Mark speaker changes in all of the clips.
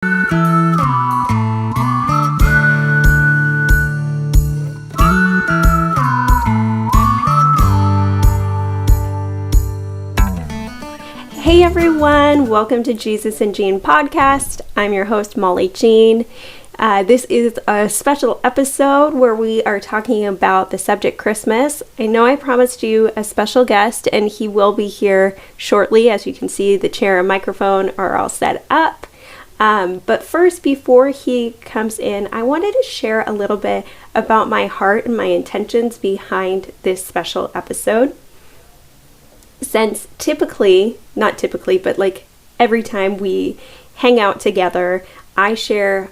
Speaker 1: Hey everyone, welcome to Jesus and Jean podcast. I'm your host, Molly Jean. This is a special episode where we are talking about the subject Christmas. I know I promised you a special guest, and he will be here shortly. As you can see, the chair and microphone are all set up. But first, before he comes in, I wanted to share a little bit about my heart and my intentions behind this special episode. Since not typically, but like every time we hang out together, I share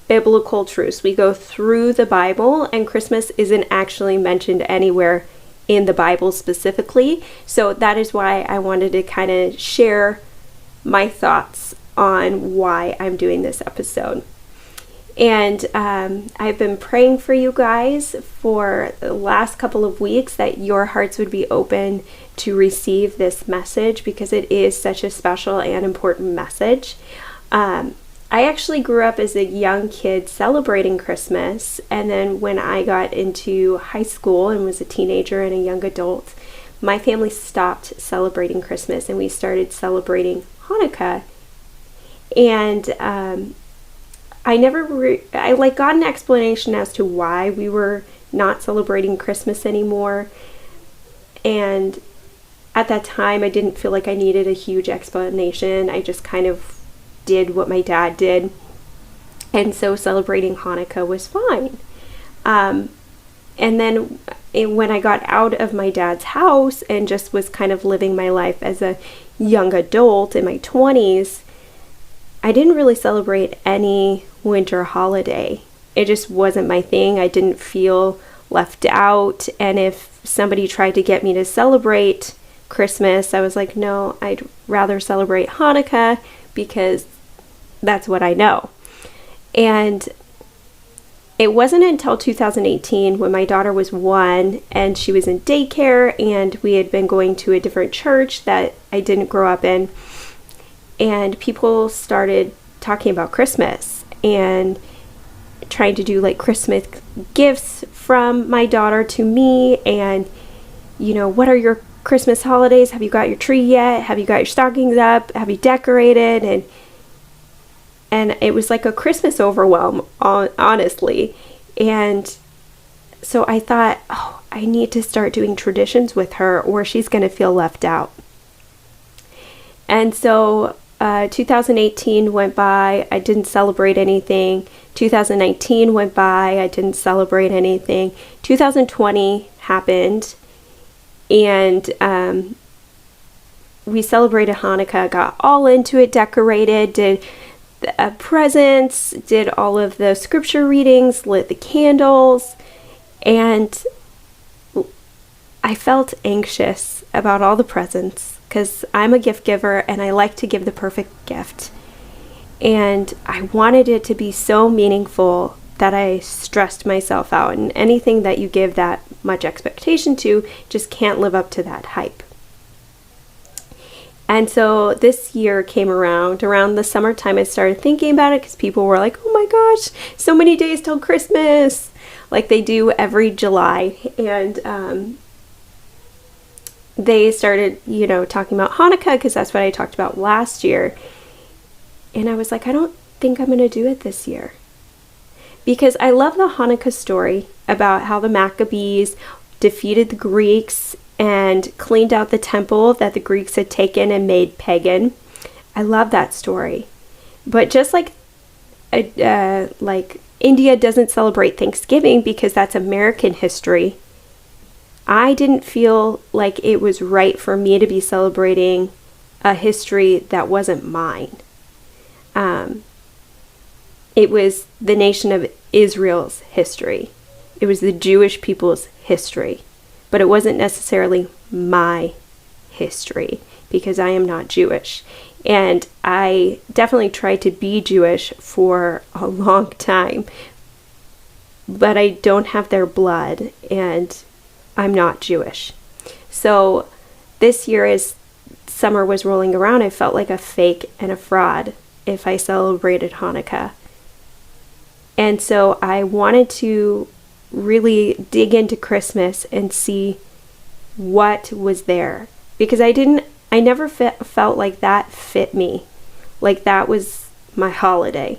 Speaker 1: biblical truths. We go through the Bible, and Christmas isn't actually mentioned anywhere in the Bible specifically. So that is why I wanted to kind of share my thoughts on why I'm doing this episode. And I've been praying for you guys for the last couple of weeks that your hearts would be open to receive this message, because it is such a special and important message. I actually grew up as a young kid celebrating Christmas, and then when I got into high school and was a teenager and a young adult, my family stopped celebrating Christmas and we started celebrating Hanukkah. And I got an explanation as to why we were not celebrating Christmas anymore. And at that time, I didn't feel like I needed a huge explanation. I just kind of did what my dad did. And so celebrating Hanukkah was fine. And then when I got out of my dad's house and just was kind of living my life as a young adult in my 20s, I didn't really celebrate any winter holiday. It just wasn't my thing. I didn't feel left out. And if somebody tried to get me to celebrate Christmas, I was like, no, I'd rather celebrate Hanukkah because that's what I know. And it wasn't until 2018 when my daughter was 1 and she was in daycare and we had been going to a different church that I didn't grow up in. And people started talking about Christmas and trying to do like Christmas gifts from my daughter to me. And, what are your Christmas holidays? Have you got your tree yet? Have you got your stockings up? Have you decorated? And it was like a Christmas overwhelm, honestly. And so I thought, I need to start doing traditions with her or she's going to feel left out. And so 2018 went by, I didn't celebrate anything. 2019 went by, I didn't celebrate anything. 2020 happened, and we celebrated Hanukkah, got all into it, decorated, did presents, did all of the scripture readings, lit the candles, and I felt anxious about all the presents because I'm a gift giver and I like to give the perfect gift. And I wanted it to be so meaningful that I stressed myself out. And anything that you give that much expectation to just can't live up to that hype. And so this year came around the summertime. I started thinking about it because people were like, oh my gosh, so many days till Christmas, like they do every July. And they started, talking about Hanukkah because that's what I talked about last year. And I was like, I don't think I'm going to do it this year. Because I love the Hanukkah story about how the Maccabees defeated the Greeks and cleaned out the temple that the Greeks had taken and made pagan. I love that story. But just like India doesn't celebrate Thanksgiving because that's American history, I didn't feel like it was right for me to be celebrating a history that wasn't mine. It was the nation of Israel's history. It was the Jewish people's history. But it wasn't necessarily my history because I am not Jewish. And I definitely tried to be Jewish for a long time. But I don't have their blood and I'm not Jewish. So this year, as summer was rolling around, I felt like a fake and a fraud if I celebrated Hanukkah. And so I wanted to really dig into Christmas and see what was there, because I never felt like that fit me, like that was my holiday.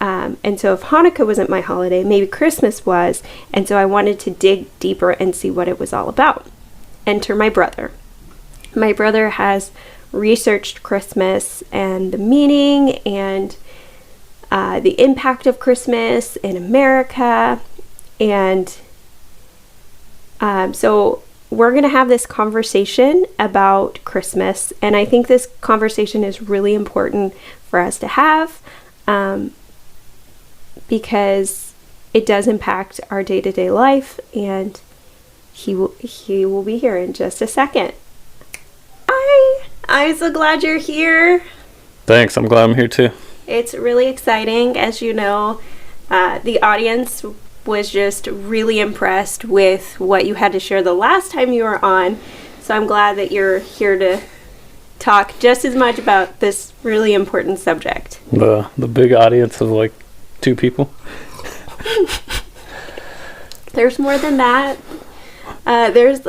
Speaker 1: And so if Hanukkah wasn't my holiday, maybe Christmas was. And so I wanted to dig deeper and see what it was all about. Enter my brother. My brother has researched Christmas and the meaning and the impact of Christmas in America. And so we're going to have this conversation about Christmas. And I think this conversation is really important for us to have, because it does impact our day-to-day life, and he will be here in just a second. Hi, I'm so glad you're here.
Speaker 2: Thanks, I'm glad I'm here too.
Speaker 1: It's really exciting. As you know, the audience was just really impressed with what you had to share the last time you were on, so I'm glad that you're here to talk just as much about this really important subject.
Speaker 2: The big audience of like 2 people.
Speaker 1: There's more than that. There's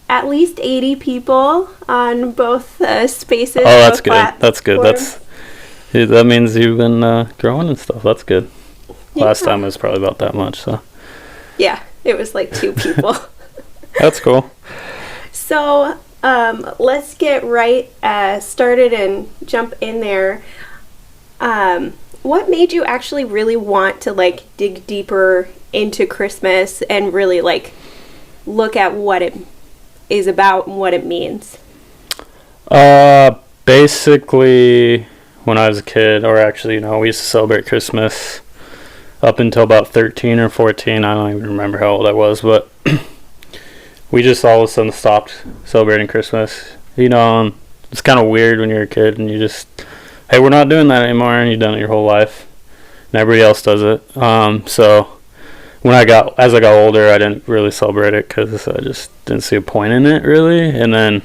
Speaker 1: at least 80 people on both spaces.
Speaker 2: Oh, that's good. That's good. That means you've been growing and stuff. That's good. Yeah. Last time it was probably about that much. So.
Speaker 1: Yeah, it was like 2 people.
Speaker 2: That's cool.
Speaker 1: So let's get right started and jump in there. What made you actually really want to like dig deeper into Christmas and really like look at what it is about and what it means?
Speaker 2: Basically, when I was a kid, or actually, we used to celebrate Christmas up until about 13 or 14. I don't even remember how old I was, but we just all of a sudden stopped celebrating Christmas. It's kind of weird when you're a kid and you just, hey, we're not doing that anymore, and you've done it your whole life, and everybody else does it. So as I got older, I didn't really celebrate it because I just didn't see a point in it, really. And then,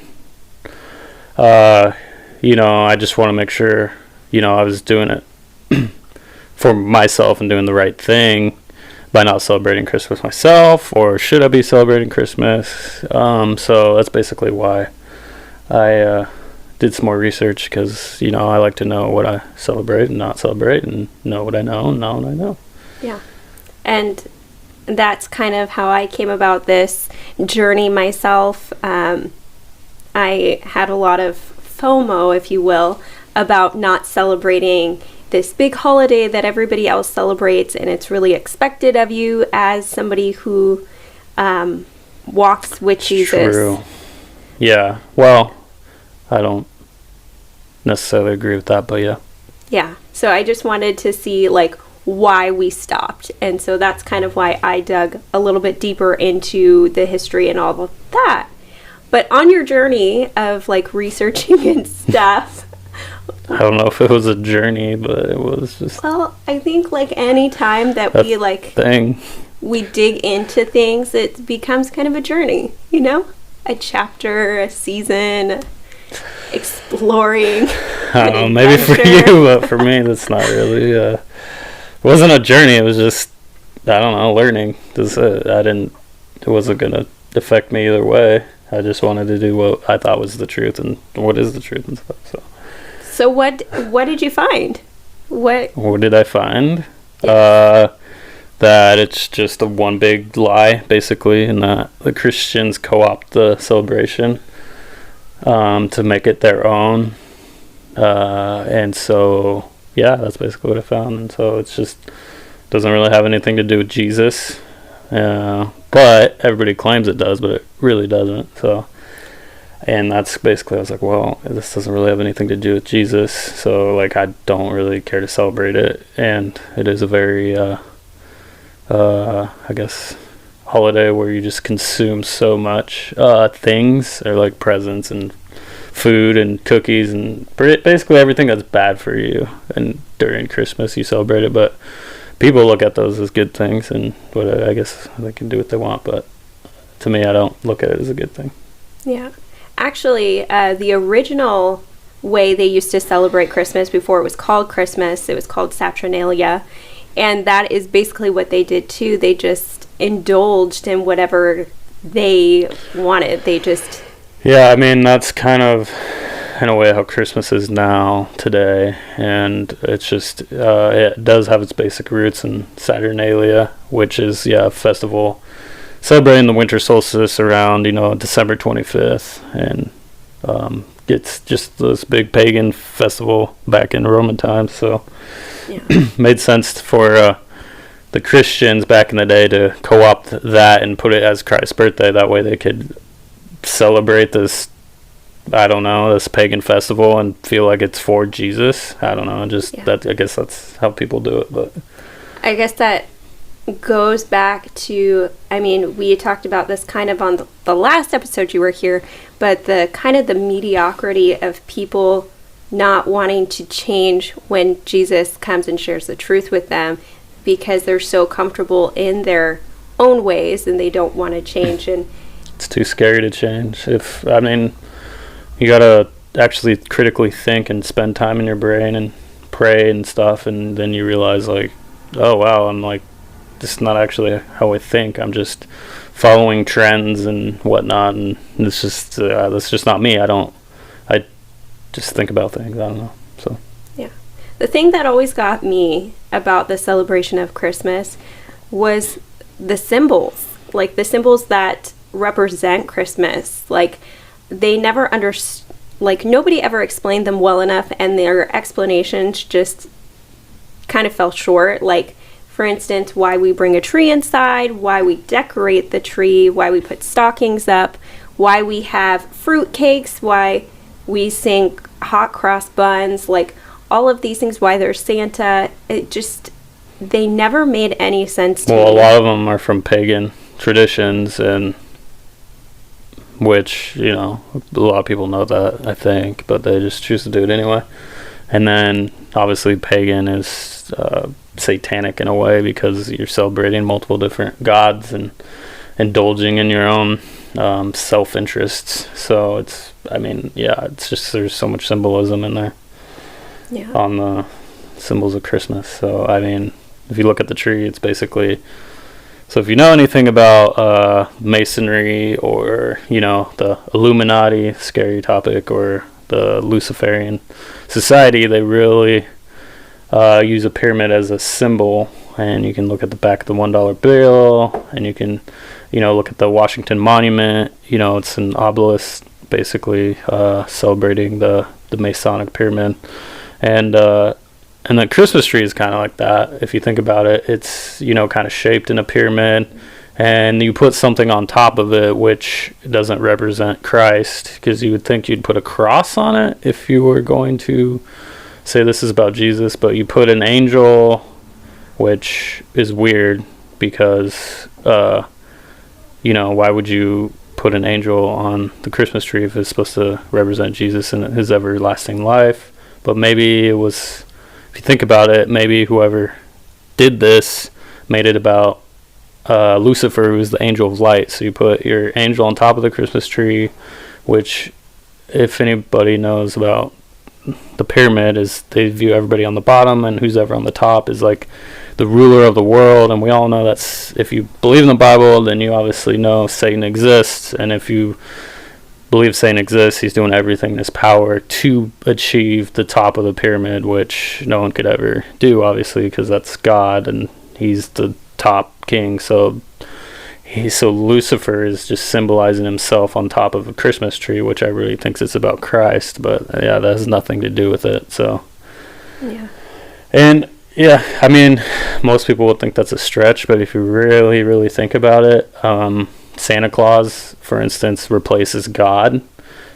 Speaker 2: I just want to make sure, I was doing it for myself and doing the right thing by not celebrating Christmas myself, or should I be celebrating Christmas? So that's basically why I did some more research, because I like to know what I celebrate and not celebrate, and know what I know and not what I know.
Speaker 1: Yeah, and that's kind of how I came about this journey myself. I had a lot of FOMO, if you will, about not celebrating this big holiday that everybody else celebrates, and it's really expected of you as somebody who walks with Jesus.
Speaker 2: True. Yeah. Well, I don't necessarily agree with that, but yeah.
Speaker 1: Yeah. So I just wanted to see like why we stopped. And so that's kind of why I dug a little bit deeper into the history and all of that. But on your journey of like researching and stuff,
Speaker 2: I don't know if it was a journey, but it was just,
Speaker 1: well, I think like any time that we like we dig into things, it becomes kind of a journey, a chapter, a season, exploring.
Speaker 2: I don't know, maybe for you, but for me, that's not really, it wasn't a journey. It was just, I don't know, learning. It wasn't going to affect me either way. I just wanted to do what I thought was the truth and what is the truth and stuff.
Speaker 1: So what did you find? What
Speaker 2: did I find? That it's just a one big lie, basically, and that the Christians co-opt the celebration to make it their own. And so, yeah, that's basically what I found. And so it's just doesn't really have anything to do with Jesus. But everybody claims it does, but it really doesn't. So, and that's basically, I was like, well, this doesn't really have anything to do with Jesus. So, like, I don't really care to celebrate it. And it is a very, I guess, holiday where you just consume so much things, or like presents and food and cookies and basically everything that's bad for you. And during Christmas, you celebrate it, but people look at those as good things, and I guess they can do what they want, but to me, I don't look at it as a good thing.
Speaker 1: Yeah. Actually, the original way they used to celebrate Christmas before it was called Christmas. It was called Saturnalia. And that is basically what they did too. They just indulged in whatever they wanted. They just...
Speaker 2: Yeah, I mean, that's kind of, in a way, how Christmas is now, today. And it's just, it does have its basic roots in Saturnalia, which is, a festival celebrating the winter solstice around, December 25th. And it's just this big pagan festival back in Roman times. So made sense for the Christians back in the day to co-opt that and put it as Christ's birthday. That way they could celebrate this, I don't know, this pagan festival and feel like it's for Jesus. I don't know, that, I guess that's how people do it. But
Speaker 1: I guess that goes back to, I mean, we talked about this kind of on the last episode you were here, but the kind of the mediocrity of people not wanting to change when Jesus comes and shares the truth with them, because they're so comfortable in their own ways and they don't want to change. And
Speaker 2: it's too scary to change. You gotta actually critically think and spend time in your brain and pray and stuff, and then you realize, like, oh wow, I'm like, this is not actually how I think. I'm just following trends and whatnot, and it's just that's just not me. I just think about things. I don't know. So
Speaker 1: yeah, the thing that always got me about the celebration of Christmas was the symbols, like the symbols that represent Christmas. Like, they never like, nobody ever explained them well enough, and their explanations just kind of fell short. Like, for instance, why we bring a tree inside, why we decorate the tree, why we put stockings up, why we have fruit cakes, why we sing hot cross buns, like all of these things, why there's Santa. It just, they never made any sense to me.
Speaker 2: Well, a lot of them are from pagan traditions, and which, a lot of people know that, I think, but they just choose to do it anyway. And then obviously pagan is satanic in a way, because you're celebrating multiple different gods and indulging in your own self-interests. So it's just, there's so much symbolism in there on the symbols of Christmas. So I mean, if you look at the tree, it's basically, so if you know anything about Masonry, or the Illuminati, scary topic, or the Luciferian Society, they really use a pyramid as a symbol. And you can look at the back of the $1 bill, and you can look at the Washington Monument. It's an obelisk, basically celebrating the Masonic pyramid. And the Christmas tree is kind of like that. If you think about it, it's kind of shaped in a pyramid, and you put something on top of it which doesn't represent Christ, because you would think you'd put a cross on it if you were going to say this is about Jesus, but you put an angel, which is weird, because why would you put an angel on the Christmas tree if it's supposed to represent Jesus and his everlasting life? But maybe it was, if you think about it, maybe whoever did this made it about Lucifer, who's the angel of light. So you put your angel on top of the Christmas tree, which, if anybody knows about the pyramid, is they view everybody on the bottom, and who's ever on the top is like the ruler of the world. And we all know that's, if you believe in the Bible, then you obviously know Satan exists. And if you believe Satan exists, he's doing everything in his power to achieve the top of the pyramid, which no one could ever do, obviously, because that's God and he's the top king. So Lucifer is just symbolizing himself on top of a Christmas tree, which I really think is about Christ. But yeah, that has nothing to do with it. So
Speaker 1: yeah.
Speaker 2: And yeah, I mean, most people would think that's a stretch, but if you really, really think about it, Santa Claus, for instance, replaces God.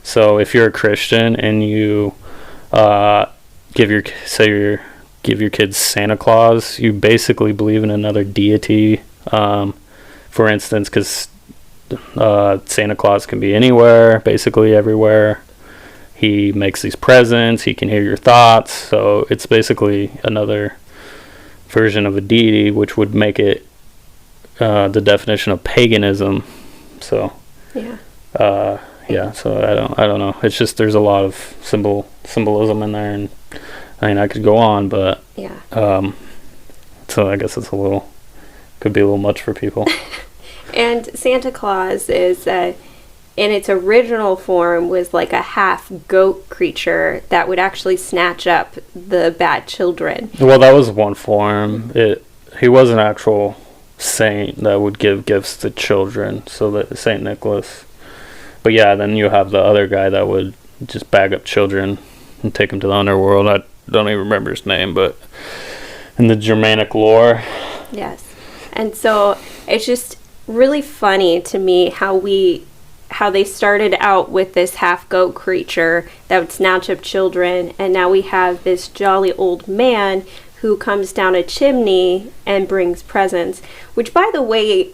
Speaker 2: So if you're a Christian and you give your kids Santa Claus, you basically believe in another deity. For instance, because Santa Claus can be anywhere, basically everywhere. He makes these presents. He can hear your thoughts. So it's basically another version of a deity, which would make it the definition of paganism. So yeah. So I don't know. It's just there's a lot of symbolism in there, and I mean I could go on, but
Speaker 1: Yeah.
Speaker 2: So I guess it's could be a little much for people.
Speaker 1: And Santa Claus is, in its original form, was like a half goat creature that would actually snatch up the bad children.
Speaker 2: Well, that was one form. He was an actual saint that would give gifts to children, so that Saint Nicholas. But yeah, then you have the other guy that would just bag up children and take them to the underworld. I don't even remember his name, but in the Germanic lore.
Speaker 1: Yes. And so it's just really funny to me how they started out with this half goat creature that would snatch up children, and now we have this jolly old man who comes down a chimney and brings presents, which, by the way,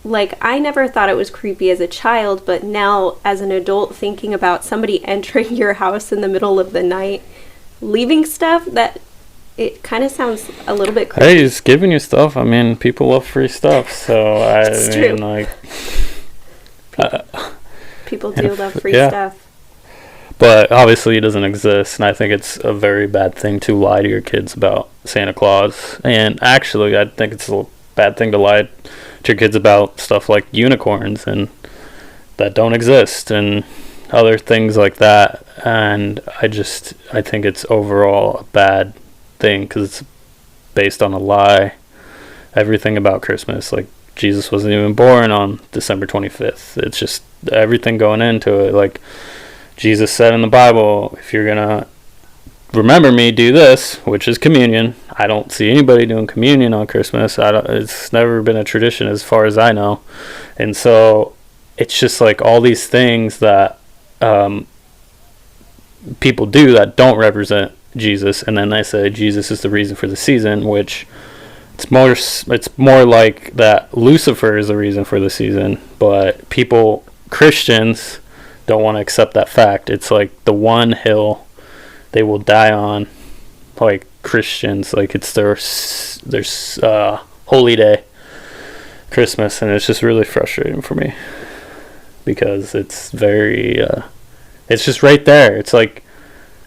Speaker 1: like, I never thought it was creepy as a child, but now as an adult, thinking about somebody entering your house in the middle of the night leaving stuff, that it kind of sounds a little bit creepy.
Speaker 2: Hey, he's giving you stuff. I mean, people love free stuff, so
Speaker 1: It's true.
Speaker 2: like
Speaker 1: people do love free
Speaker 2: yeah.
Speaker 1: stuff.
Speaker 2: But obviously it doesn't exist, and I think it's a very bad thing to lie to your kids about Santa Claus. And actually, I think it's a bad thing to lie to your kids about stuff like unicorns and that don't exist and other things like that. And I think it's overall a bad thing because it's based on a lie. Everything about Christmas, like Jesus wasn't even born on December 25th. It's just everything going into it, like Jesus said in the Bible, if you're gonna remember me, do this, which is communion. I don't see anybody doing communion on Christmas. It's never been a tradition as far as I know. And so it's just like all these things that people do that don't represent Jesus, and then they say Jesus is the reason for the season, which it's more like that Lucifer is the reason for the season, but Christians don't want to accept that fact. It's like the one hill they will die on, like Christians, like it's their holy day, Christmas, and it's just really frustrating for me because it's very it's just right there. It's like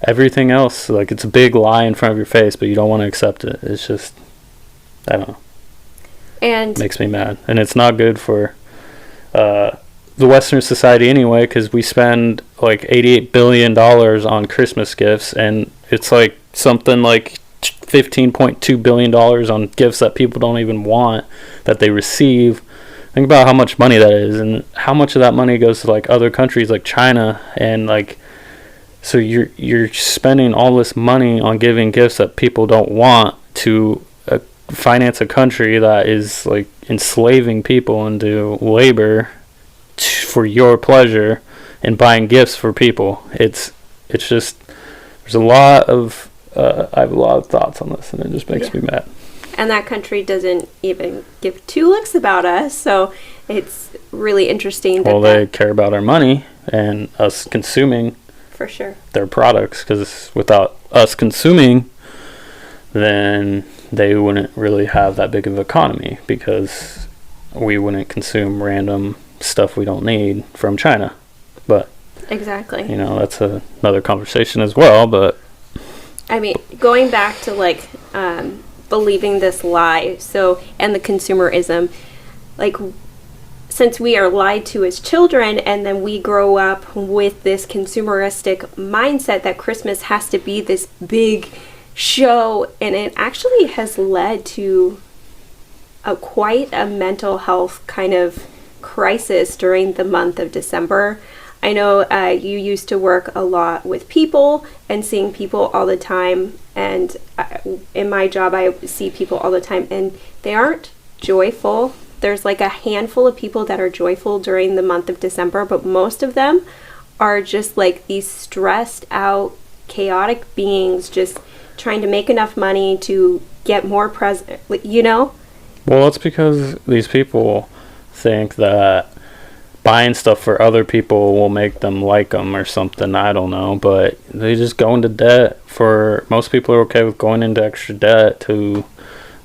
Speaker 2: everything else, like it's a big lie in front of your face, but you don't want to accept it. It's just, I don't know,
Speaker 1: And
Speaker 2: it makes me mad, and it's not good for the Western society anyway, because we spend like $88 billion on Christmas gifts, and it's like something like $15.2 billion on gifts that people don't even want, that they receive. Think about how much money that is, and how much of that money goes to like other countries like China, and like, so you're spending all this money on giving gifts that people don't want to finance a country that is like enslaving people into labor for your pleasure and buying gifts for people. It's just, there's a lot of I have a lot of thoughts on this, and it just makes me mad.
Speaker 1: And that country doesn't even give two licks about us, so it's really interesting.
Speaker 2: Well, they care about our money and us consuming
Speaker 1: for sure
Speaker 2: their products, because without us consuming, then they wouldn't really have that big of an economy, because we wouldn't consume random stuff we don't need from China. But
Speaker 1: exactly,
Speaker 2: you know, that's another conversation as well. But
Speaker 1: I mean, going back to like believing this lie, so, and the consumerism, like, since we are lied to as children, and then we grow up with this consumeristic mindset that Christmas has to be this big show, and it actually has led to quite a mental health kind of crisis during the month of December. I know you used to work a lot with people and seeing people all the time, and in my job I see people all the time, and they aren't joyful. There's like a handful of people that are joyful during the month of December, but most of them are just like these stressed out, chaotic beings just trying to make enough money to get more present, you know?
Speaker 2: well, it's because these people think that buying stuff for other people will make them like them or something. I don't know, but they just go into debt. For most people are okay with going into extra debt to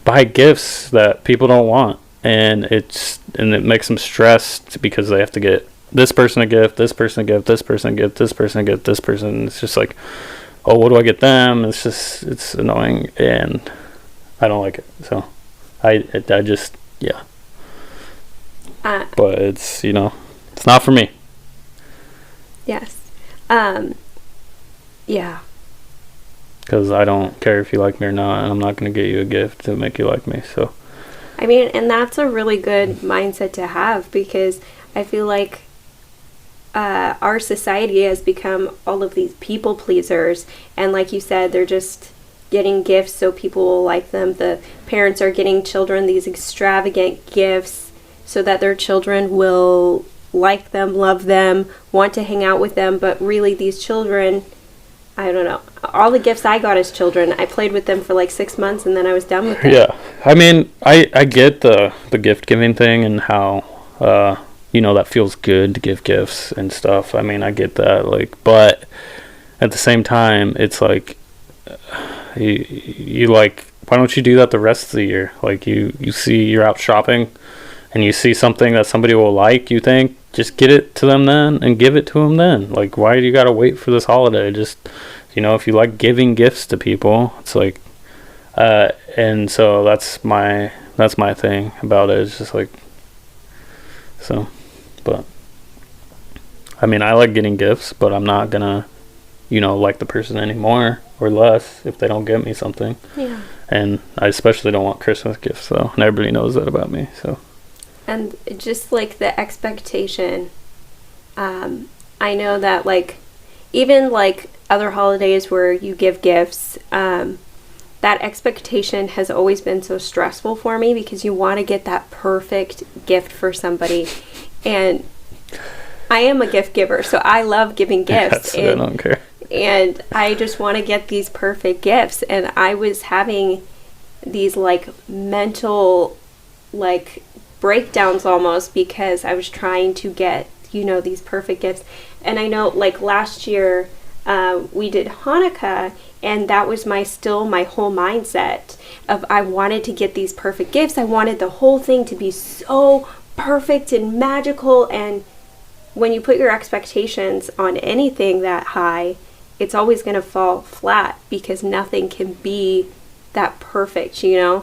Speaker 2: buy gifts that people don't want, and it makes them stressed because they have to get this person a gift, this person a gift, this person a gift, this person a gift, this person. It's just like, oh, what do I get them? It's annoying, and I don't like it. So I just, yeah. But it's, it's not for me.
Speaker 1: Yes. Yeah.
Speaker 2: Because I don't care if you like me or not, and I'm not going to get you a gift to make you like me. So,
Speaker 1: I mean, and that's a really good mindset to have, because I feel like our society has become all of these people pleasers, and like you said, they're just getting gifts so people will like them. The parents are getting children these extravagant gifts so that their children will like them, love them, want to hang out with them, but really these children, I don't know. All the gifts I got as children, I played with them for like 6 months and then I was done with them.
Speaker 2: Yeah. I mean, I get the gift giving thing and how, that feels good to give gifts and stuff. I mean, I get that. Like, but at the same time, it's like, you like, why don't you do that the rest of the year? Like, you see you're out shopping and you see something that somebody will like, you think, just get it to them then and give it to them then. Like, why do you gotta wait for this holiday? Just, if you like giving gifts to people, it's like, and so that's my thing about it. It's just like, so, but I mean, I like getting gifts, but I'm not gonna, like the person anymore or less if they don't get me something.
Speaker 1: Yeah.
Speaker 2: And I especially don't want Christmas gifts, though, and everybody knows that about me. So. And
Speaker 1: just like the expectation, I know that like even like other holidays where you give gifts, that expectation has always been so stressful for me, because you want to get that perfect gift for somebody, and I am a gift giver, so I love giving gifts.
Speaker 2: Yes, I don't care.
Speaker 1: And I just want to get these perfect gifts, and I was having these like mental like breakdowns almost, because I was trying to get these perfect gifts. And I know like last year we did Hanukkah, and that was my whole mindset of I wanted to get these perfect gifts. I wanted the whole thing to be so perfect and magical, and when you put your expectations on anything that high, it's always going to fall flat, because nothing can be that perfect,
Speaker 2: Yeah.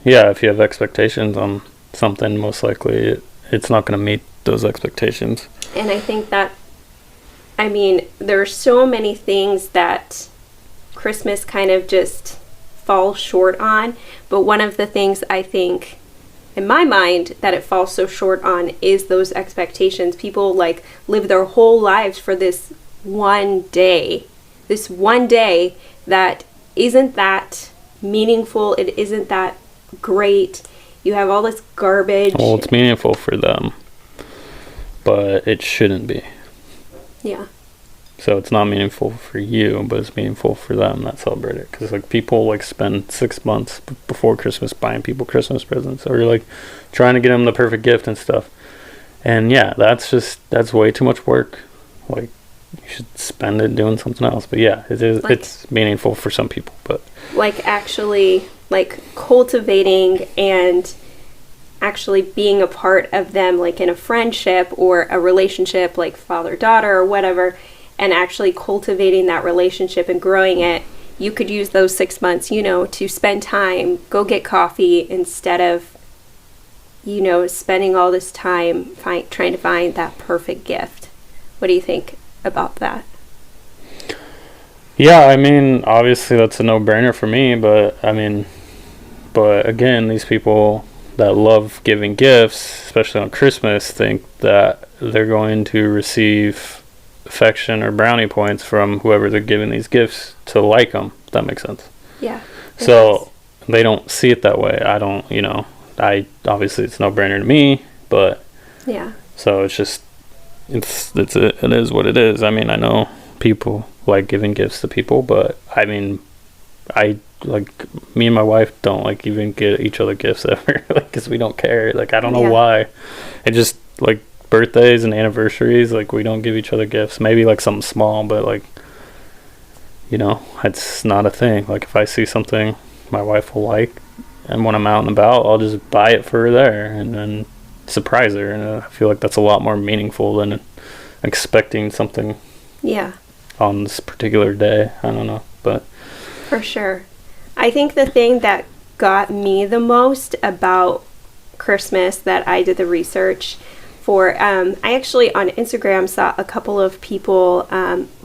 Speaker 2: Yeah, if you have expectations on something, most likely it's not going to meet those expectations.
Speaker 1: And I think that, there are so many things that Christmas kind of just falls short on, but one of the things I think, in my mind, that it falls so short on is those expectations. People like live their whole lives for this one day that isn't that meaningful. It isn't that great. You have all this garbage.
Speaker 2: Well, it's meaningful for them, but it shouldn't be.
Speaker 1: Yeah.
Speaker 2: So it's not meaningful for you, but it's meaningful for them that celebrate it. Because like people like spend 6 months before Christmas buying people Christmas presents, or like trying to get them the perfect gift and stuff. And yeah, that's way too much work. Like, you should spend it doing something else. But yeah, it is. Like, it's meaningful for some people, but
Speaker 1: like actually like cultivating and actually being a part of them, like in a friendship or a relationship, like father-daughter or whatever, and actually cultivating that relationship and growing it. You could use those 6 months, to spend time, go get coffee, instead of, spending all this time trying to find that perfect gift. What do you think about that?
Speaker 2: Yeah, obviously that's a no-brainer for me, but again, these people that love giving gifts, especially on Christmas, think that they're going to receive affection or brownie points from whoever they're giving these gifts to like them, if that makes sense.
Speaker 1: Yeah.
Speaker 2: So they don't see it that way. I don't, obviously it's no-brainer to me, but
Speaker 1: yeah. So
Speaker 2: it's just, it is what it is. I know people like giving gifts to people, but me and my wife don't like even get each other gifts ever, like, because we don't care. Like, I don't know why. It just, like, birthdays and anniversaries, like, we don't give each other gifts. Maybe like something small, but like, it's not a thing. Like, if I see something my wife will like, and when I'm out and about, I'll just buy it for her there, and then surprise her, and I feel like that's a lot more meaningful than expecting something
Speaker 1: Yeah.
Speaker 2: on this particular day. I don't know, but
Speaker 1: For sure. I think the thing that got me the most about Christmas that I did the research for, I actually on Instagram saw a couple of people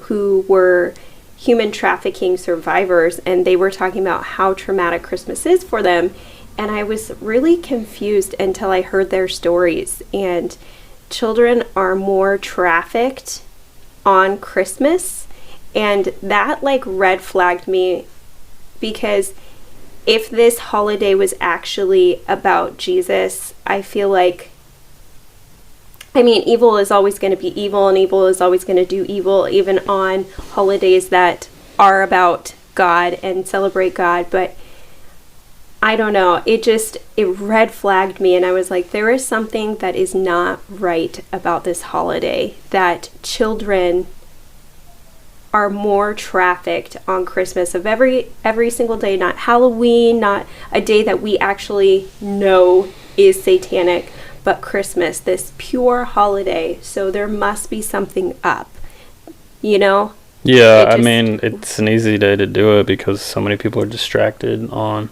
Speaker 1: who were human trafficking survivors, and they were talking about how traumatic Christmas is for them. And I was really confused until I heard their stories. And children are more trafficked on Christmas, and that like red flagged me, because if this holiday was actually about Jesus, I feel like, I mean, evil is always going to be evil, and evil is always going to do evil, even on holidays that are about God and celebrate God. But I don't know, it red flagged me, and I was like, there is something that is not right about this holiday, that children are more trafficked on Christmas of every single day, not Halloween, not a day that we actually know is satanic, but Christmas, this pure holiday. So there must be something up, you know?
Speaker 2: yeah, I mean, it's an easy day to do it because so many people are distracted on.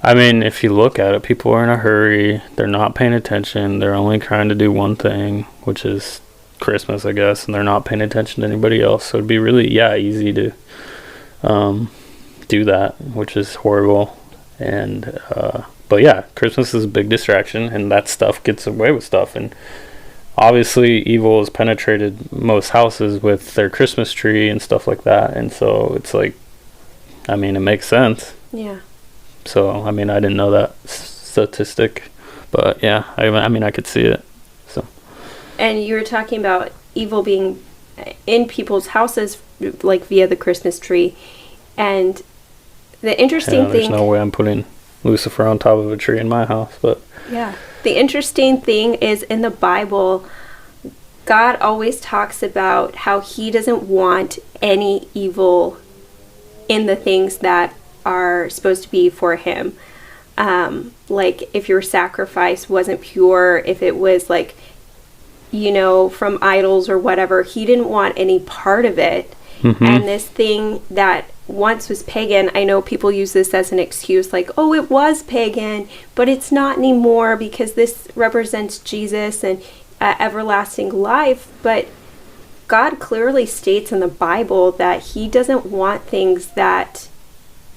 Speaker 2: I mean, if you look at it, people are in a hurry. They're not paying attention. They're only trying to do one thing, which is Christmas, I guess, and they're not paying attention to anybody else. So it'd be really, easy to do that, which is horrible. And but yeah, Christmas is a big distraction, and that stuff gets away with stuff. And obviously, evil has penetrated most houses with their Christmas tree and stuff like that. And so it's like, I mean, it makes sense.
Speaker 1: Yeah.
Speaker 2: So, I mean, I didn't know that statistic, but yeah, I mean, I could see it. So.
Speaker 1: And you were talking about evil being in people's houses, like via the Christmas tree. And the interesting thing...
Speaker 2: There's no way I'm putting Lucifer on top of a tree in my house, but...
Speaker 1: Yeah. The interesting thing is, in the Bible, God always talks about how he doesn't want any evil in the things that are supposed to be for him. Like if your sacrifice wasn't pure, if it was like, you know, from idols or whatever, he didn't want any part of it. Mm-hmm. And this thing that once was pagan, I know people use this as an excuse, like, oh, it was pagan, but it's not anymore because this represents Jesus and everlasting life. But God clearly states in the Bible that he doesn't want things that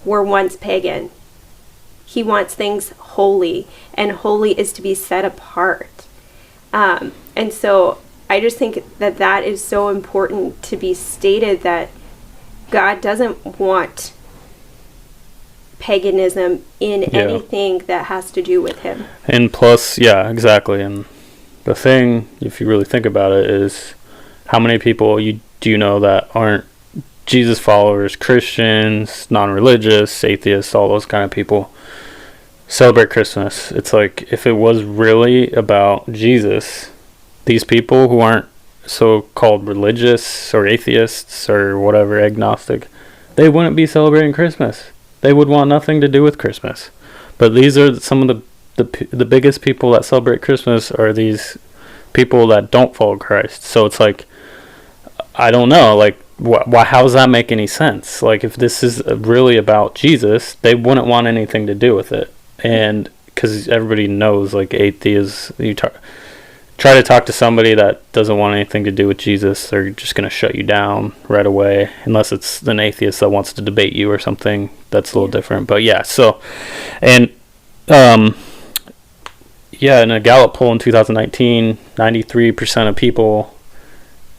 Speaker 1: were once pagan. He wants things holy, and holy is to be set apart. And so I just think that that is so important to be stated, that God doesn't want paganism in anything that has to do with him.
Speaker 2: And plus, yeah, exactly. And the thing, if you really think about it, is how many people do you know that aren't Jesus followers, Christians, non-religious, atheists, all those kind of people celebrate Christmas. It's like, if it was really about Jesus, these people who aren't so-called religious or atheists or whatever, agnostic, they wouldn't be celebrating Christmas. They would want nothing to do with Christmas. But these are some of the biggest people that celebrate Christmas are these people that don't follow Christ. So it's like, I don't know, like, how does that make any sense? Like, if this is really about Jesus, they wouldn't want anything to do with it. And because everybody knows, like, atheists, try to talk to somebody that doesn't want anything to do with Jesus, they're just going to shut you down right away, unless it's an atheist that wants to debate you or something. That's a little different. But yeah, so, and in a Gallup poll in 2019, 93% of people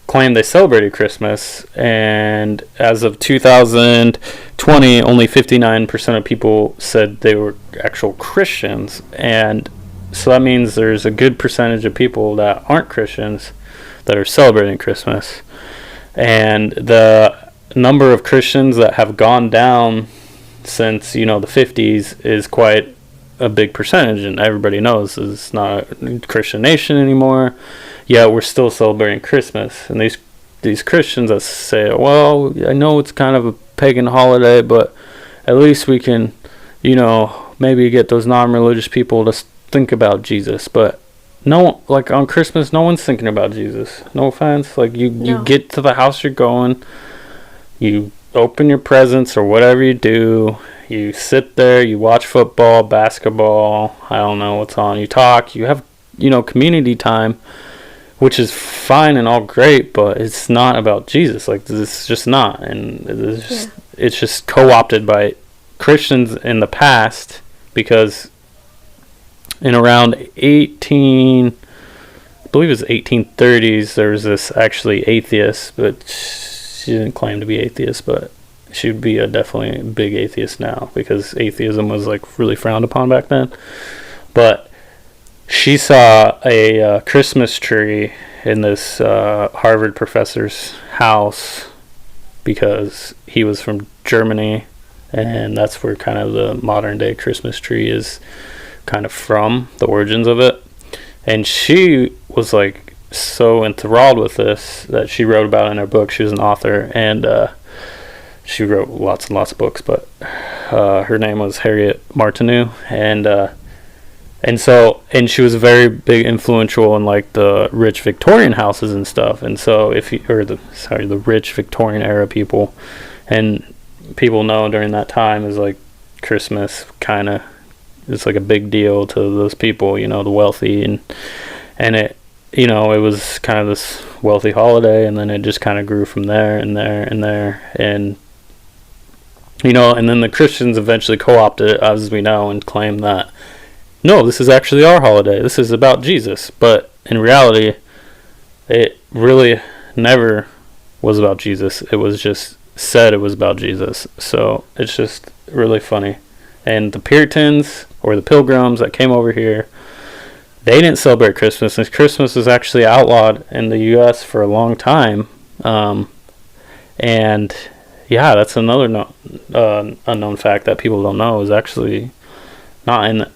Speaker 2: claimed they celebrated Christmas, and as of 2020, only 59% of people said they were actual Christians. And so that means there's a good percentage of people that aren't Christians that are celebrating Christmas. And the number of Christians that have gone down since, the 50s is quite a big percentage, and everybody knows it's not a Christian nation anymore. Yet we're still celebrating Christmas. And these Christians that say, well, I know it's kind of a pagan holiday, but at least we can, maybe get those non-religious people to think about Jesus. But no, like on Christmas, no one's thinking about Jesus. No offense. Like you
Speaker 1: No.
Speaker 2: get to the house you're going, you open your presents or whatever you do. You sit there, you watch football, basketball. I don't know what's on. You talk. You have, community time, which is fine and all great, but it's not about Jesus. Like it's just not, and it's just co-opted by Christians in the past, because in around I believe it was 1830s, there was this actually atheist, but she didn't claim to be atheist, but she would be definitely a big atheist now, because atheism was like really frowned upon back then. But she saw a Christmas tree in this Harvard professor's house, because he was from Germany, and that's where kind of the modern day Christmas tree is kind of from, the origins of it. And she was like so enthralled with this that she wrote about it in her book. She was an author, and she wrote lots and lots of books, but her name was Harriet Martineau, and she was very big influential in like the rich Victorian houses and stuff. And so the rich Victorian era people, and people know during that time is like Christmas kind of, it's like a big deal to those people, the wealthy, and it, it was kind of this wealthy holiday, and then it just kind of grew from there and there and there, and and then the Christians eventually co-opted it, as we know, and claimed that, no, this is actually our holiday, this is about Jesus. But in reality, it really never was about Jesus. It was just said it was about Jesus. So it's just really funny. And the Puritans, or the Pilgrims that came over here, they didn't celebrate Christmas, and Christmas was actually outlawed in the U.S. for a long time. And yeah, that's another unknown fact that people don't know, is actually not in.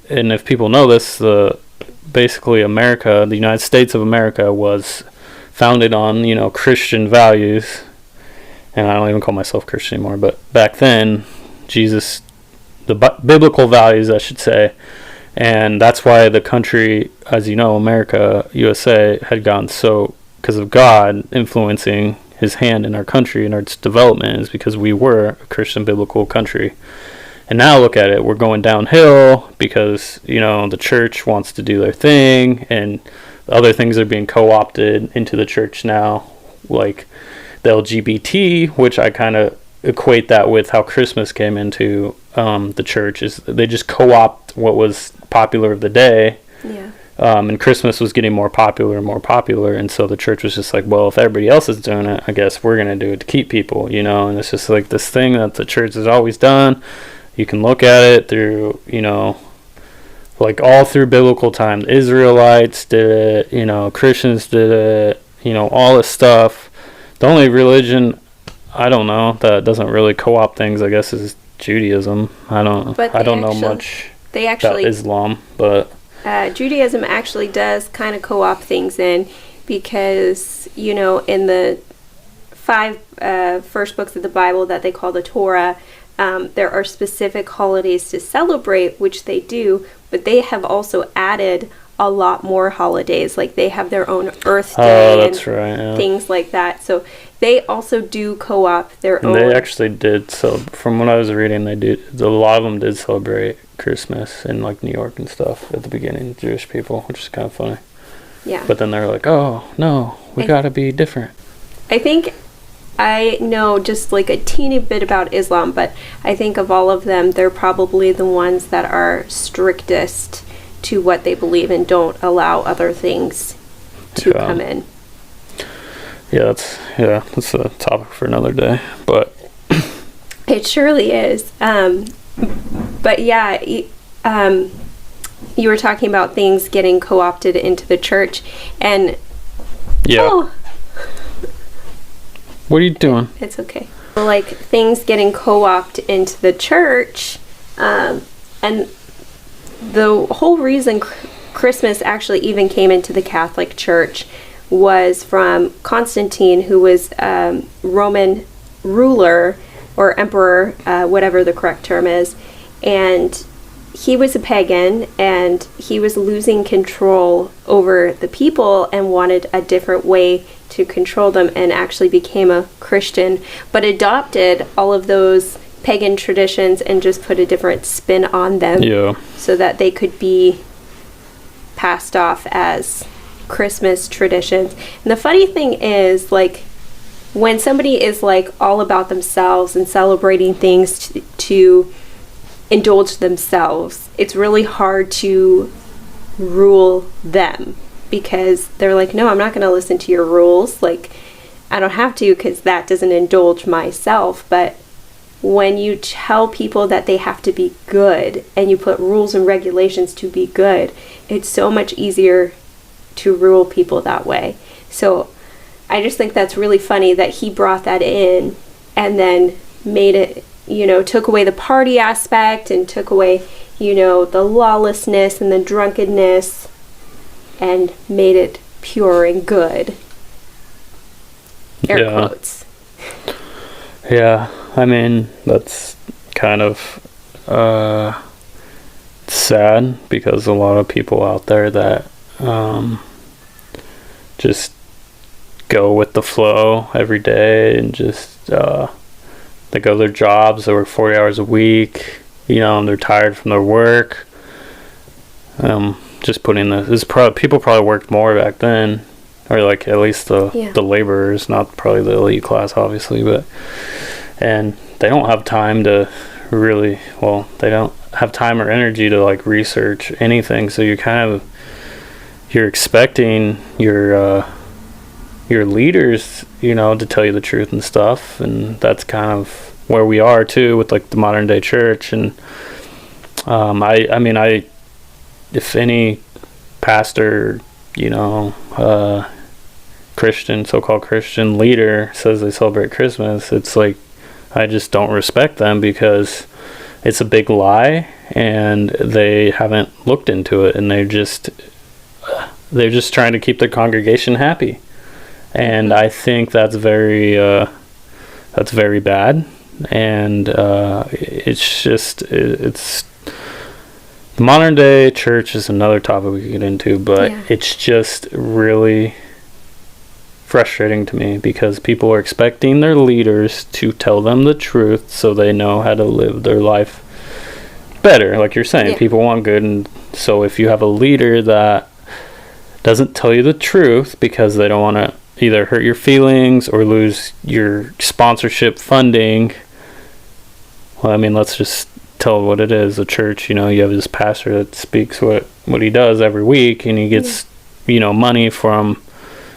Speaker 2: And if people know this, basically America, the United States of America, was founded on Christian values. And I don't even call myself Christian anymore, but back then, Jesus, the biblical values, I should say. And that's why the country, as you know, America, USA, had gone so, because of God influencing his hand in our country and its development, is because we were a Christian biblical country. And now look at it, we're going downhill because, the church wants to do their thing, and other things are being co-opted into the church now, like the LGBT, which I kind of equate that with how Christmas came into the church, is they just co-opt what was popular of the day.
Speaker 1: Yeah.
Speaker 2: And Christmas was getting more popular and more popular, and so the church was just like, well, if everybody else is doing it, I guess we're going to do it to keep people, and it's just like this thing that the church has always done. You can look at it through, like all through biblical time. The Israelites did it, Christians did it, all this stuff. The only religion, I don't know, that doesn't really co-opt things, I guess, is Judaism. I don't know much about Islam, but
Speaker 1: Judaism actually does kind of co-opt things in, because, in the 5 first books of the Bible that they call the Torah, there are specific holidays to celebrate, which they do, but they have also added a lot more holidays. Like they have their own Earth Day and things like that. So they also do co-opt their own.
Speaker 2: They actually did. So from what I was reading, a lot of them did celebrate Christmas in like New York and stuff at the beginning, Jewish people, which is kind of funny.
Speaker 1: Yeah.
Speaker 2: But then they're like, oh, no, we got to be different.
Speaker 1: I think I know just like a teeny bit about Islam, but I think of all of them, they're probably the ones that are strictest to what they believe and don't allow other things to come in.
Speaker 2: Yeah, that's a topic for another day, but
Speaker 1: it surely is. But yeah, you were talking about things getting co-opted into the church, and
Speaker 2: what are you doing?
Speaker 1: It's okay. Like things getting co-opted into the church, and the whole reason Christmas actually even came into the Catholic Church was from Constantine, who was Roman ruler or emperor, whatever the correct term is, and he was a pagan and he was losing control over the people and wanted a different way to control them, and actually became a Christian, but adopted all of those pagan traditions and just put a different spin on them, so that they could be passed off as Christmas traditions. And the funny thing is, like, when somebody is like all about themselves and celebrating things to indulge themselves, it's really hard to rule them, because they're like, no, I'm not going to listen to your rules. Like, I don't have to, because that doesn't indulge myself. But when you tell people that they have to be good and you put rules and regulations to be good, it's so much easier to rule people that way. So I just think that's really funny that he brought that in and then made it, took away the party aspect and took away, the lawlessness and the drunkenness, and made it pure and good. Air quotes.
Speaker 2: Yeah, I mean, that's kind of sad, because a lot of people out there that just go with the flow every day, and just they go to their jobs, they work 40 hours a week, and they're tired from their work. Just putting people probably worked more back then, or like at least the laborers, not probably the elite class, obviously, and they don't have time to really, they don't have time or energy to like research anything. So you're expecting your leaders, to tell you the truth and stuff, and that's kind of where we are too with like the modern day church. And if any pastor, Christian, so-called Christian leader says they celebrate Christmas, it's like, I just don't respect them, because it's a big lie and they haven't looked into it, and they're just trying to keep their congregation happy. And I think that's very bad. And it's the modern day church is another topic we could get into, but it's just really frustrating to me, because people are expecting their leaders to tell them the truth so they know how to live their life better. Like you're saying, people want good, and so if you have a leader that doesn't tell you the truth because they don't want to either hurt your feelings or lose your sponsorship funding, let's just tell what it is. A church, you have this pastor that speaks what he does every week, and he gets money from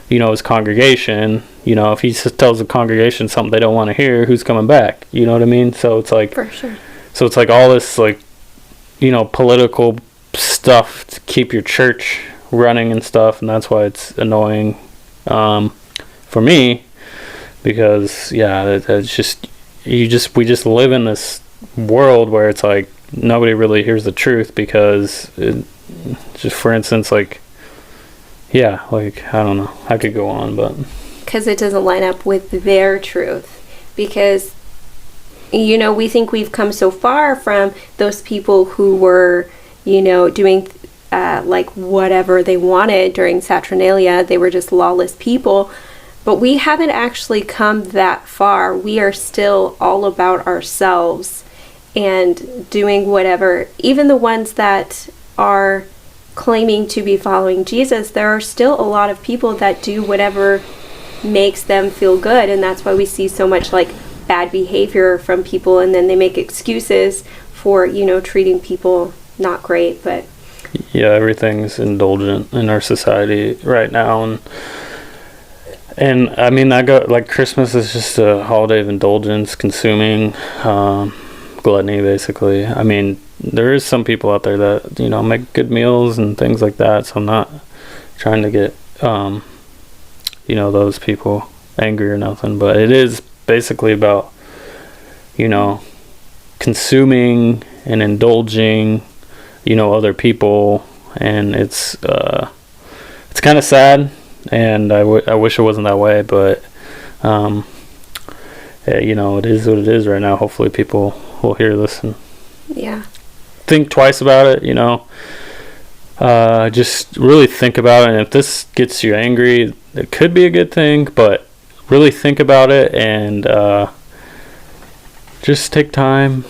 Speaker 2: his congregation. If he just tells the congregation something they don't want to hear, who's coming back? You know what I mean? So it's like,
Speaker 1: for sure.
Speaker 2: So it's like all this like political stuff to keep your church running and stuff, and that's why it's annoying for me, because it's just we just live in this world where it's like nobody really hears the truth, because just for instance, like I don't know, I could go on, but
Speaker 1: because it doesn't line up with their truth, because we think we've come so far from those people who were doing like whatever they wanted during Saturnalia. They were just lawless people, but we haven't actually come that far. We are still all about ourselves and doing whatever. Even the ones that are claiming to be following Jesus, there are still a lot of people that do whatever makes them feel good, and that's why we see so much like bad behavior from people, and then they make excuses for treating people not great. But
Speaker 2: everything's indulgent in our society right now, and I mean, I got like Christmas is just a holiday of indulgence, consuming, gluttony, basically. I mean, there is some people out there that make good meals and things like that, so I'm not trying to get those people angry or nothing, but it is basically about consuming and indulging other people, and it's kind of sad, and I wish it wasn't that way, but it is what it is right now. Hopefully people will hear this. And think twice about it, just really think about it. And if this gets you angry, it could be a good thing, but really think about it and just take time.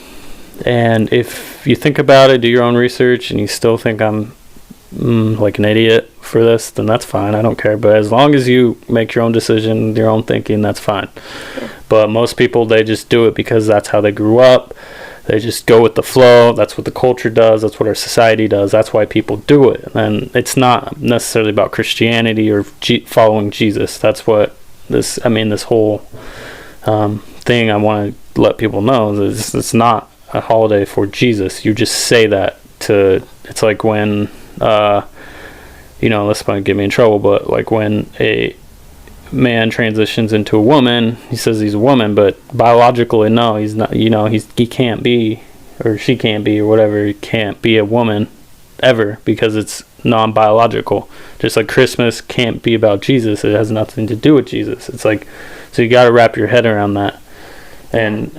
Speaker 2: And if you think about it, do your own research, and you still think I'm like an idiot for this, then that's fine. I don't care. But as long as you make your own decision, your own thinking, that's fine. Yeah. But most people, they just do it because that's how they grew up. They just go with the flow. That's what the culture does. That's what our society does. That's why people do it. And it's not necessarily about Christianity or following Jesus. That's what this whole thing I want to let people know is it's not a holiday for Jesus. You just say that it's like when, this might get me in trouble, but like when a man transitions into a woman, he says he's a woman, but biologically, no, he's not. He can't be, or she can't be, or whatever. He can't be a woman ever because it's non-biological. Just like Christmas can't be about Jesus, it has nothing to do with Jesus. It's like, so you got to wrap your head around that. And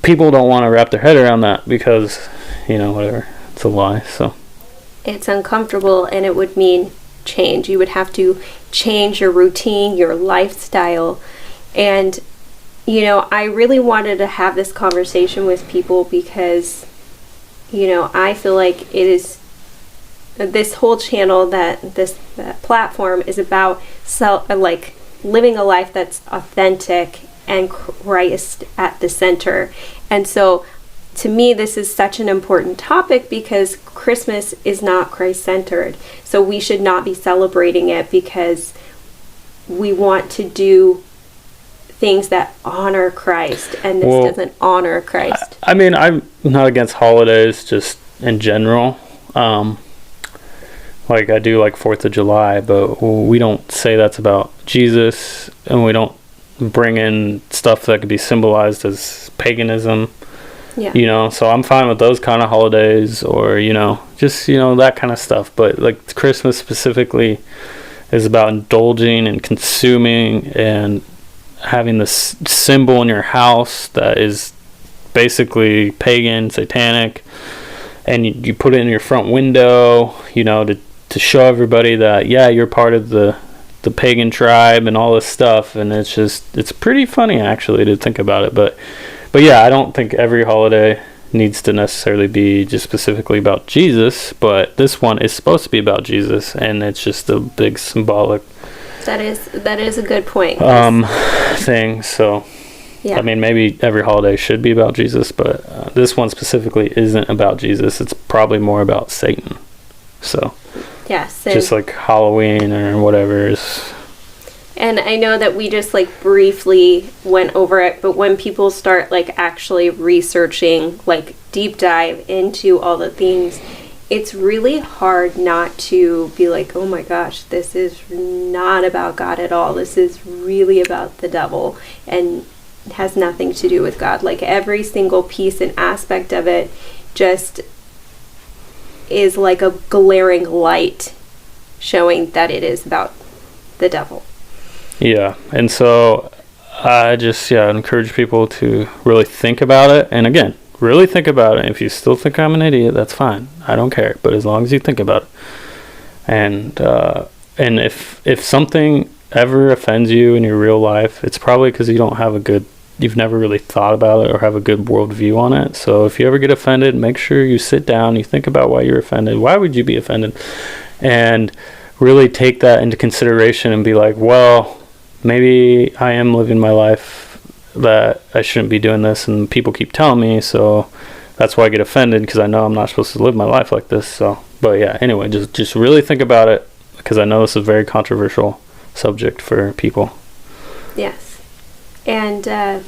Speaker 2: people don't want to wrap their head around that because, whatever, it's a lie. So
Speaker 1: it's uncomfortable, and it would mean change. You would have to change your routine, your lifestyle. And, I really wanted to have this conversation with people because, I feel like it is this whole channel, that platform is about living a life that's authentic and Christ at the center. And so to me, this is such an important topic because Christmas is not Christ-centered. So we should not be celebrating it because we want to do things that honor Christ, and this doesn't honor Christ.
Speaker 2: I'm not against holidays just in general. Like I do like 4th of July, but we don't say that's about Jesus, and we don't bring in stuff that could be symbolized as paganism. Yeah. So I'm fine with those kind of holidays, or just that kind of stuff. But like Christmas specifically is about indulging and consuming and having this symbol in your house that is basically pagan, satanic, and you put it in your front window, to show everybody that you're part of the pagan tribe and all this stuff. And it's pretty funny actually to think about it, but yeah, I don't think every holiday needs to necessarily be just specifically about Jesus, but this one is supposed to be about Jesus, and it's just a big symbolic
Speaker 1: that is a good point
Speaker 2: thing. So yeah, maybe every holiday should be about Jesus, but this one specifically isn't about Jesus. It's probably more about Satan. So
Speaker 1: yes,
Speaker 2: just like Halloween or whatever is.
Speaker 1: And I know that we just briefly went over it, but when people start actually researching, deep dive into all the things, it's really hard not to be like, oh my gosh, this is not about God at all. This is really about the devil, and it has nothing to do with God. Every single piece and aspect of it just is like a glaring light showing that it is about the devil.
Speaker 2: Yeah, and so I just encourage people to really think about it. And again, really think about it. If you still think I'm an idiot, that's fine. I don't care. But as long as you think about it, and if something ever offends you in your real life, it's probably because you've never really thought about it or have a good worldview on it. So if you ever get offended, make sure you sit down, you think about why you're offended. Why would you be offended? And really take that into consideration and be like, well, maybe I am living my life that I shouldn't be doing this, and people keep telling me, so that's why I get offended, because I know I'm not supposed to live my life like this. So, but yeah, anyway, just really think about it, because I know this is a very controversial subject for people.
Speaker 1: Yes. And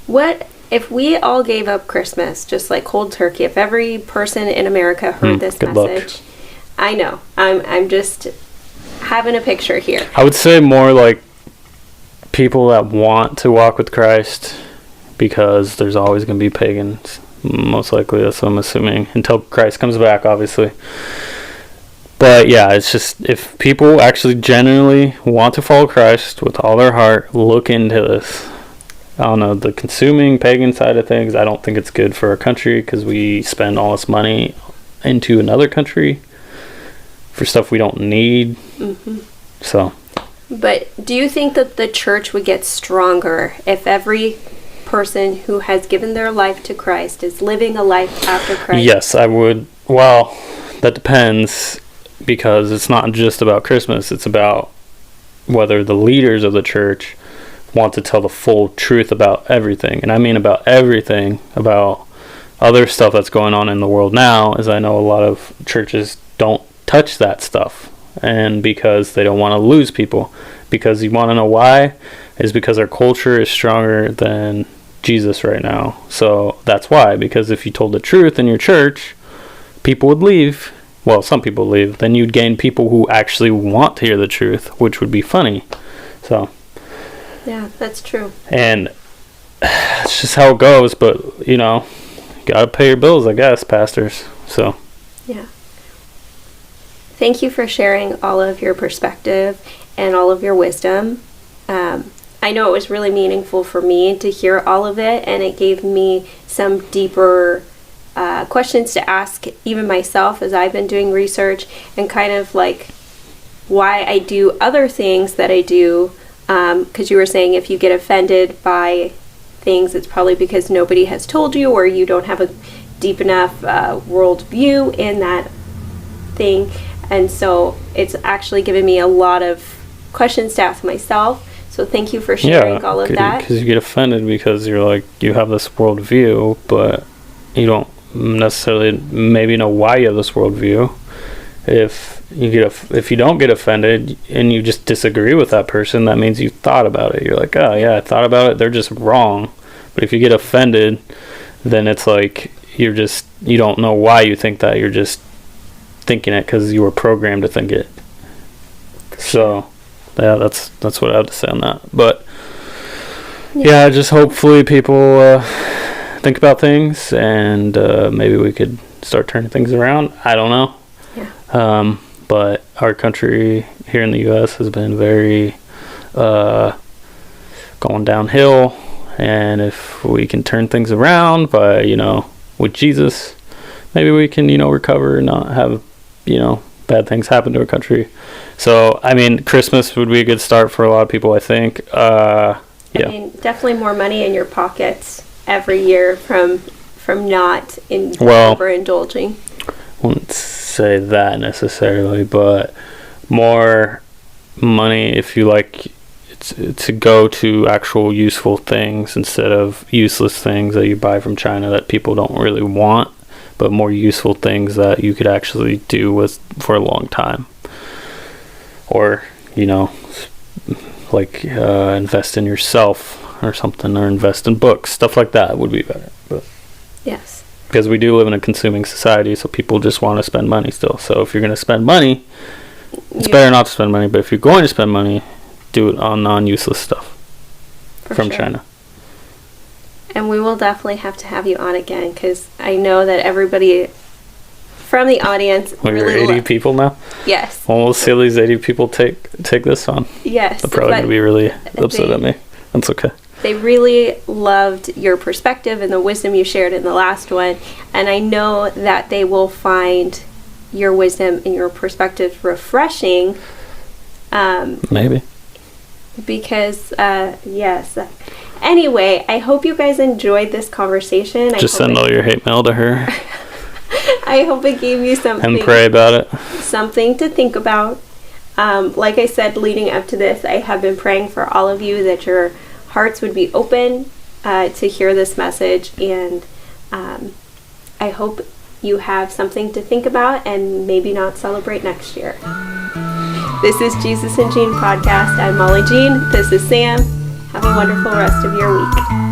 Speaker 1: what if we all gave up Christmas, just like cold turkey? If every person in America heard this message, luck. I know. I'm just having a picture here.
Speaker 2: I would say more like people that want to walk with Christ, because there's always going to be pagans. Most likely, that's what I'm assuming, until Christ comes back, obviously. But yeah, it's just, if people actually genuinely want to follow Christ with all their heart, look into this. I don't know, the consuming pagan side of things, I don't think it's good for our country because we spend all this money into another country for stuff we don't need. So.
Speaker 1: But do you think that the church would get stronger if every person who has given their life to Christ is living a life after Christ?
Speaker 2: Yes, I would. Well, that depends, because it's not just about Christmas. It's about whether the leaders of the church want to tell the full truth about everything. And I mean about everything, about other stuff that's going on in the world now, as I know a lot of churches don't touch that stuff. And because they don't want to lose people. Because you want to know why? Is because our culture is stronger than Jesus right now. So that's why. Because if you told the truth in your church, people would leave. Well, some people leave. Then you'd gain people who actually want to hear the truth, which would be funny. So.
Speaker 1: Yeah, that's true.
Speaker 2: And it's just how it goes. But, you know, gotta pay your bills, I guess, pastors. So.
Speaker 1: Yeah. Thank you for sharing all of your perspective and all of your wisdom. I know it was really meaningful for me to hear all of it, and it gave me some deeper questions to ask even myself as I've been doing research, and kind of like why I do other things that I do. Because you were saying if you get offended by things, it's probably because nobody has told you, or you don't have a deep enough worldview in that thing. And so it's actually given me a lot of questions to ask myself. So thank you for sharing all of that.
Speaker 2: Because you get offended because you're like, you have this worldview, but you don't necessarily maybe know why you have this worldview. If you don't get offended and you just disagree with that person, that means you thought about it. You're like, oh yeah, I thought about it. They're just wrong. But if you get offended, then it's like you don't know why you think that. You're just thinking it because you were programmed to think it. So yeah, that's what I have to say on that. But yeah, just hopefully people think about things, and maybe we could start turning things around. I don't know. Yeah. But our country here in the U.S. has been very going downhill, and if we can turn things around by, with Jesus, maybe we can, recover and not have, bad things happen to our country. So, I mean, Christmas would be a good start for a lot of people, I think. Yeah.
Speaker 1: I mean, definitely more money in your pockets every year from not overindulging.
Speaker 2: I wouldn't say that necessarily, but more money if you like to go to actual useful things instead of useless things that you buy from China that people don't really want, but more useful things that you could actually do with for a long time. Or, invest in yourself or something, or invest in books, stuff like that would be better. But
Speaker 1: yes,
Speaker 2: because we do live in a consuming society, so people just want to spend money still. So if you're going to spend money, it's better not to spend money, but if you're going to spend money, do it on non-useless stuff from China.
Speaker 1: And we will definitely have to have you on again, because I know that everybody from the audience
Speaker 2: We're 80 people now?
Speaker 1: Yes.
Speaker 2: Well, we'll see these 80 people take this on.
Speaker 1: Yes.
Speaker 2: They're probably going to be really upset at me. That's okay.
Speaker 1: They really loved your perspective and the wisdom you shared in the last one, and I know that they will find your wisdom and your perspective refreshing.
Speaker 2: Maybe.
Speaker 1: Because, yes. Anyway, I hope you guys enjoyed this conversation.
Speaker 2: Just send all your hate mail to her.
Speaker 1: I hope it gave you something.
Speaker 2: And pray about it.
Speaker 1: Something to think about. Like I said, leading up to this, I have been praying for all of you that your hearts would be open to hear this message, and I hope you have something to think about and maybe not celebrate next year. This is Jesus and Jean Podcast. I'm Molly Jean. This is Sam. Have a wonderful rest of your week.